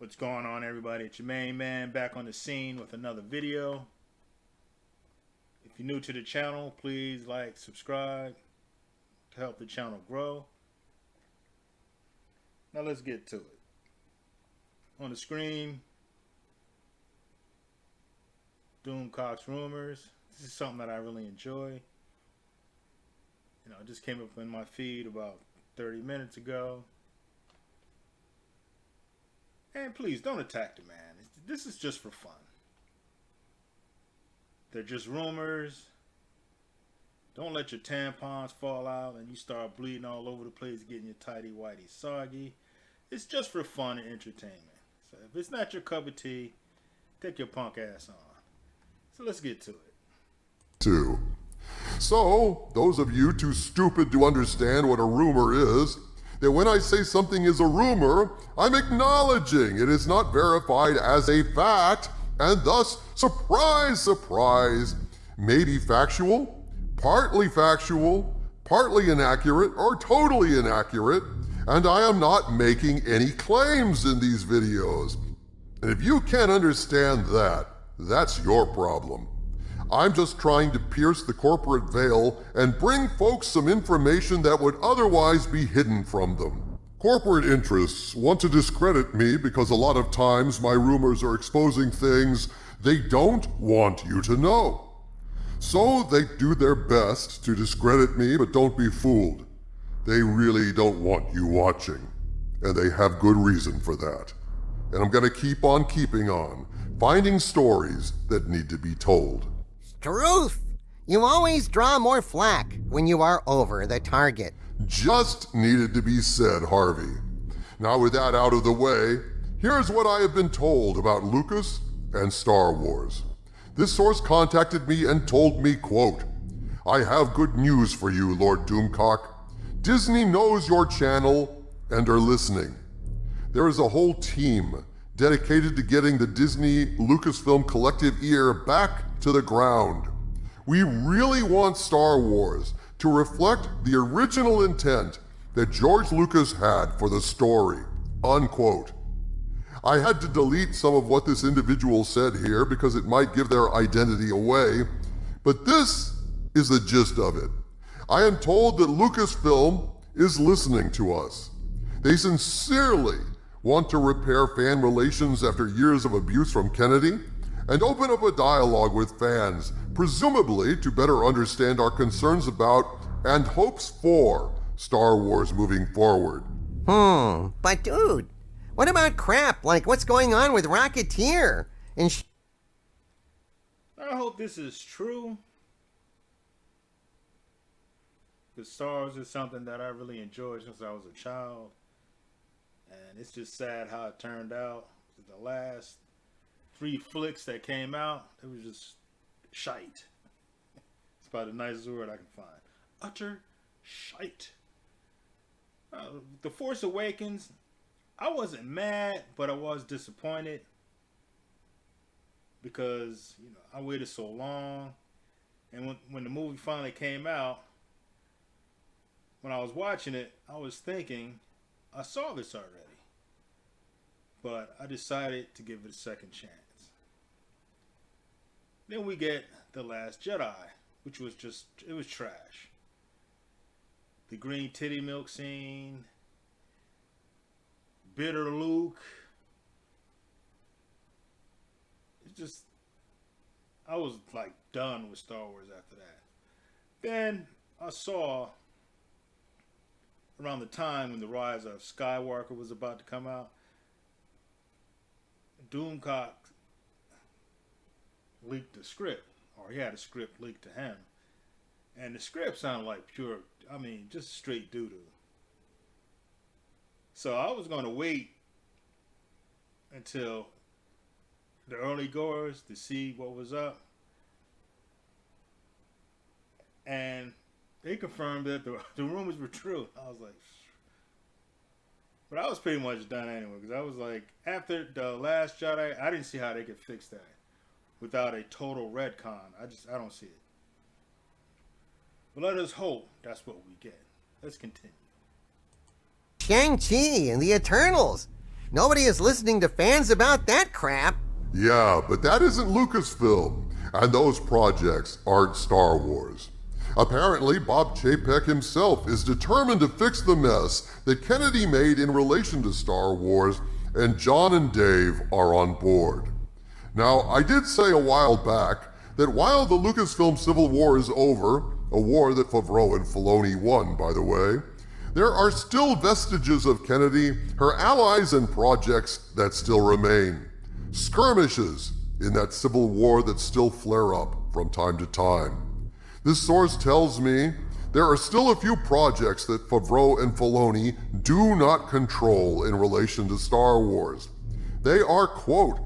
What's going on, everybody? It's your main man back on the scene with another video. If you're new to the channel, please like, subscribe to help the channel grow. Now let's get to it. On the screen, Doomcocks rumors. This is something that I really enjoy. It just came up in my feed about 30 minutes ago. And please don't attack the man. This is just for fun. They're just rumors. Don't let your tampons fall out and you start bleeding all over the place, getting your tighty whitey soggy. It's just for fun and entertainment. So if it's not your cup of tea, take your punk ass on. So let's get to it. Two. So, those of you too stupid to understand what a rumor is, that when I say something is a rumor, I'm acknowledging it is not verified as a fact, and thus, surprise, surprise, may be factual, partly inaccurate, or totally inaccurate, and I am not making any claims in these videos. And if you can't understand that, that's your problem. I'm just trying to pierce the corporate veil and bring folks some information that would otherwise be hidden from them. Corporate interests want to discredit me because a lot of times my rumors are exposing things they don't want you to know. So they do their best to discredit me, but don't be fooled. They really don't want you watching, and they have good reason for that. And I'm gonna keep on keeping on, finding stories that need to be told. Truth! You always draw more flack when you are over the target. Just needed to be said, Harvey. Now with that out of the way, here's what I have been told about Lucas and Star Wars. This source contacted me and told me, quote, "I have good news for you, Lord Doomcock. Disney knows your channel and are listening. There is a whole team dedicated to getting the Disney Lucasfilm collective ear back to the ground. We really want Star Wars to reflect the original intent that George Lucas had for the story," unquote. I had to delete some of what this individual said here because it might give their identity away, but this is the gist of it. I am told that Lucasfilm is listening to us. They sincerely want to repair fan relations after years of abuse from Kennedy and open up a dialogue with fans, presumably to better understand our concerns about and hopes for Star Wars moving forward. But dude, what about crap like what's going on with Rocketeer? I hope this is true. Because Star Wars is something that I really enjoyed since I was a child. And it's just sad how it turned out. The last 3 flicks that came out, it was just shite. It's about the nicest word I can find. Utter shite. The Force Awakens, I wasn't mad, but I was disappointed. Because, I waited so long. And when the movie finally came out, when I was watching it, I was thinking, I saw this already. But I decided to give it a second chance. Then we get The Last Jedi, which was it was trash. The green titty milk scene, bitter Luke. I was like done with Star Wars after that. Then I saw, around the time when The Rise of Skywalker was about to come out, Doomcock leaked the script, or he had a script leaked to him, and the script sounded like just straight doo-doo. So I was going to wait until the early goers to see what was up, and they confirmed that the rumors were true. I was like, but I was pretty much done anyway, because I was like, after The Last Jedi, I didn't see how they could fix that without a total retcon. I don't see it. But let us hope that's what we get. Let's continue. Shang-Chi and the Eternals. Nobody is listening to fans about that crap. Yeah, but that isn't Lucasfilm, and those projects aren't Star Wars. Apparently, Bob Chapek himself is determined to fix the mess that Kennedy made in relation to Star Wars, and John and Dave are on board. Now, I did say a while back that while the Lucasfilm Civil War is over, a war that Favreau and Filoni won, by the way, there are still vestiges of Kennedy, her allies, and projects that still remain. Skirmishes in that civil war that still flare up from time to time. This source tells me there are still a few projects that Favreau and Filoni do not control in relation to Star Wars. They are, quote,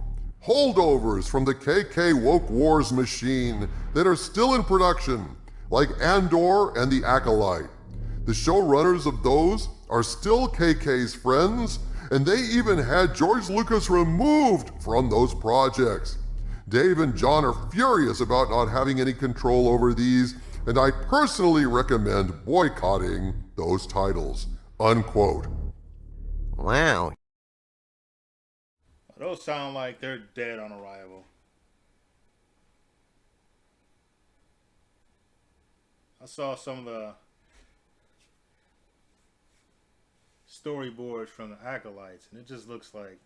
holdovers from the KK Woke Wars machine that are still in production, like Andor and The Acolyte. The showrunners of those are still KK's friends, and they even had George Lucas removed from those projects. Dave and John are furious about not having any control over these, and I personally recommend boycotting those titles, unquote. Wow. Those sound like they're dead on arrival. I saw some of the storyboards from the Acolytes, and it just looks like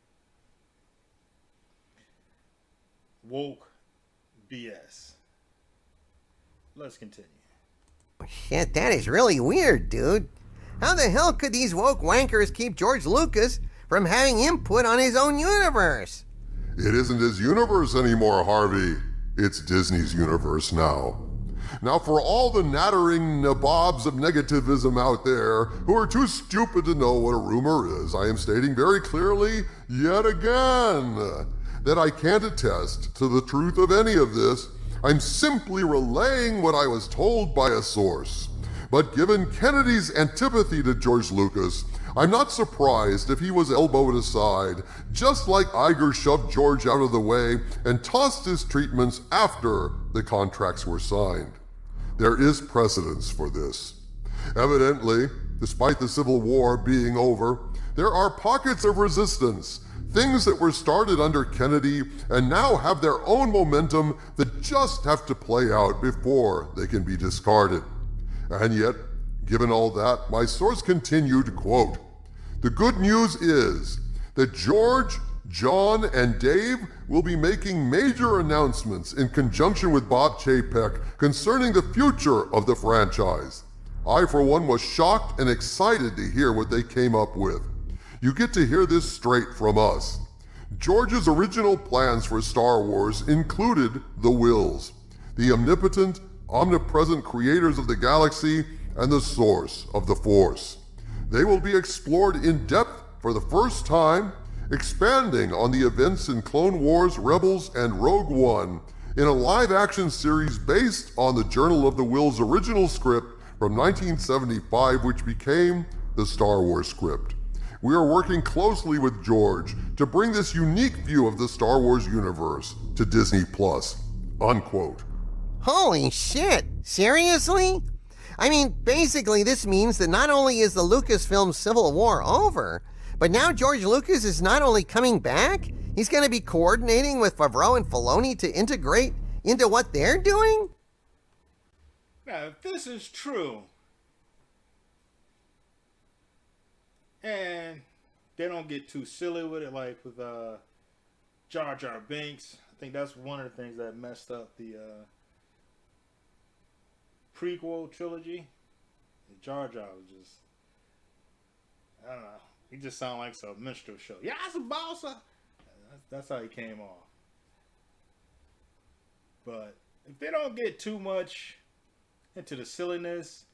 woke BS. Let's continue. Shit, that is really weird, dude. How the hell could these woke wankers keep George Lucas from having input on his own universe? It isn't his universe anymore, Harvey. It's Disney's universe now. Now, for all the nattering nabobs of negativism out there who are too stupid to know what a rumor is, I am stating very clearly, yet again, that I can't attest to the truth of any of this. I'm simply relaying what I was told by a source. But given Kennedy's antipathy to George Lucas, I'm not surprised if he was elbowed aside, just like Iger shoved George out of the way and tossed his treatments after the contracts were signed. There is precedence for this. Evidently, despite the Civil War being over, there are pockets of resistance, things that were started under Kennedy and now have their own momentum that just have to play out before they can be discarded. And yet, given all that, my source continued, quote, the good news is that George, John, and Dave will be making major announcements in conjunction with Bob Chapek concerning the future of the franchise. I, for one, was shocked and excited to hear what they came up with. You get to hear this straight from us. George's original plans for Star Wars included the Wills, the omnipotent, omnipresent creators of the galaxy and the source of the Force. They will be explored in depth for the first time, expanding on the events in Clone Wars, Rebels, and Rogue One in a live-action series based on the Journal of the Wills original script from 1975, which became the Star Wars script. We are working closely with George to bring this unique view of the Star Wars universe to Disney+, unquote. Holy shit, seriously? I mean, basically this means that not only is the Lucasfilm Civil War over, but now George Lucas is not only coming back, he's going to be coordinating with Favreau and Filoni to integrate into what they're doing? Now, if this is true, and they don't get too silly with it, like with Jar Jar Binks, I think that's one of the things that messed up the prequel trilogy. Jar Jar was just, I don't know, he just sounded like some minstrel show. Yeah, it's a boss. That's how he came off. But if they don't get too much into the silliness,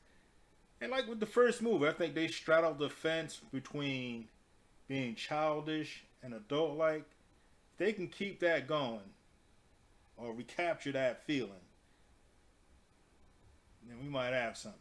and like with the first movie, I think they straddled the fence between being childish and adult-like. If they can keep that going, or recapture that feeling, then we might have something.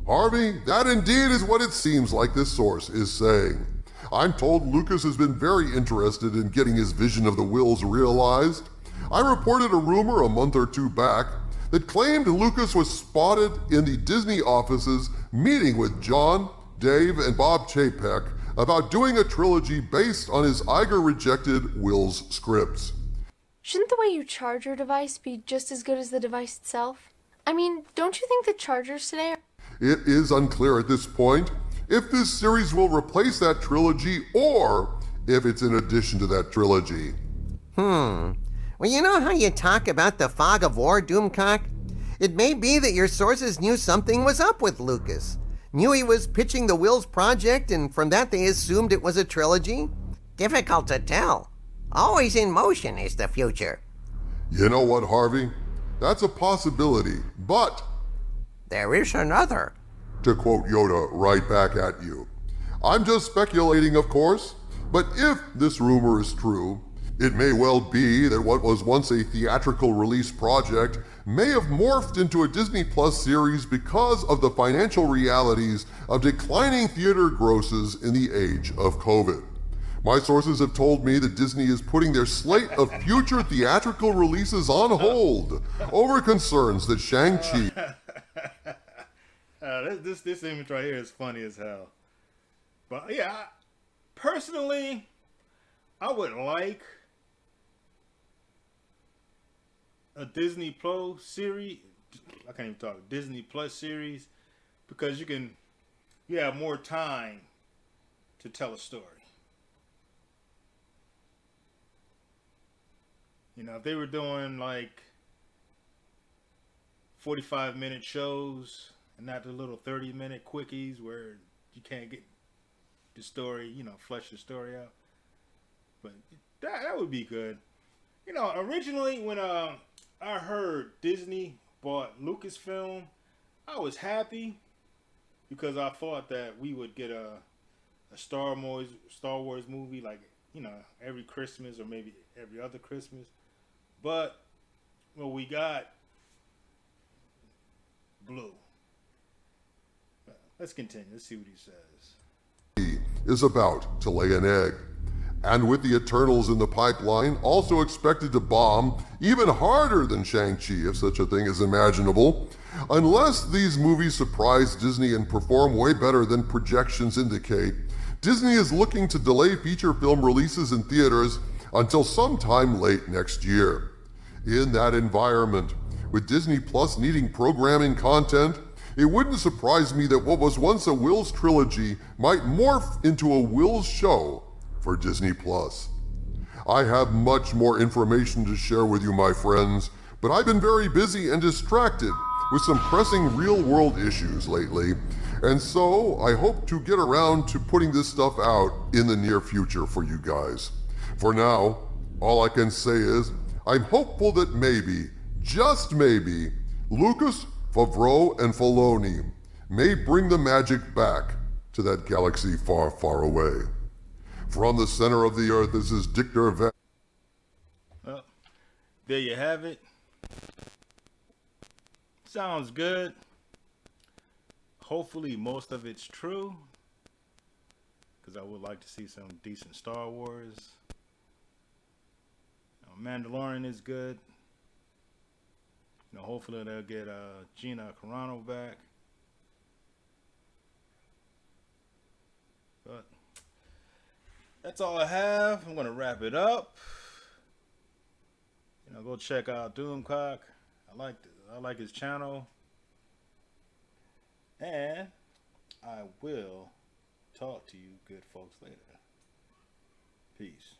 Harvey, that indeed is what it seems like this source is saying. I'm told Lucas has been very interested in getting his vision of the Wills realized. I reported a rumor a month or two back that claimed Lucas was spotted in the Disney offices meeting with John, Dave, and Bob Chapek about doing a trilogy based on his Iger-rejected Will's scripts. Shouldn't the way you charge your device be just as good as the device itself? I mean, don't you think the chargers today are... It is unclear at this point if this series will replace that trilogy or if it's in addition to that trilogy. Well, you know how you talk about the fog of war, Doomcock? It may be that your sources knew something was up with Lucas. Knew he was pitching the Wills project, and from that they assumed it was a trilogy? Difficult to tell. Always in motion is the future. You know what, Harvey? That's a possibility, but... There is another. To quote Yoda right back at you. I'm just speculating, of course, but if this rumor is true, it may well be that what was once a theatrical release project may have morphed into a Disney Plus series because of the financial realities of declining theater grosses in the age of COVID. My sources have told me that Disney is putting their slate of future theatrical releases on hold over concerns that Shang-Chi... This image right here is funny as hell. But yeah, personally, I would like a Disney Plus series. I can't even talk. Disney Plus series, because you have more time to tell a story. You know, if they were doing like 45-minute shows and not the little 30-minute quickies where you can't get the story, flesh the story out. But that would be good. Originally when I heard Disney bought Lucasfilm, I was happy because I thought that we would get a Star Wars movie like, every Christmas or maybe every other Christmas. But what we got blew. Let's continue. Let's see what he says. is about to lay an egg. And with the Eternals in the pipeline, also expected to bomb even harder than Shang-Chi, if such a thing is imaginable, unless these movies surprise Disney and perform way better than projections indicate, Disney is looking to delay feature film releases in theaters until sometime late next year. In that environment, with Disney Plus needing programming content, it wouldn't surprise me that what was once a Wills trilogy might morph into a Wills show for Disney Plus. I have much more information to share with you, my friends, but I've been very busy and distracted with some pressing real-world issues lately, and so I hope to get around to putting this stuff out in the near future for you guys. For now, all I can say is I'm hopeful that maybe, just maybe, Lucas, Favreau, and Filoni may bring the magic back to that galaxy far, far away. From the center of the earth, this is Dictor Van... Well, there you have it. Sounds good. Hopefully most of it's true, because I would like to see some decent Star Wars. Mandalorian is good. Hopefully they'll get Gina Carano back. But that's all I have. I'm gonna wrap it up. Go check out Doomcock. I like his channel, and I will talk to you good folks later. Peace.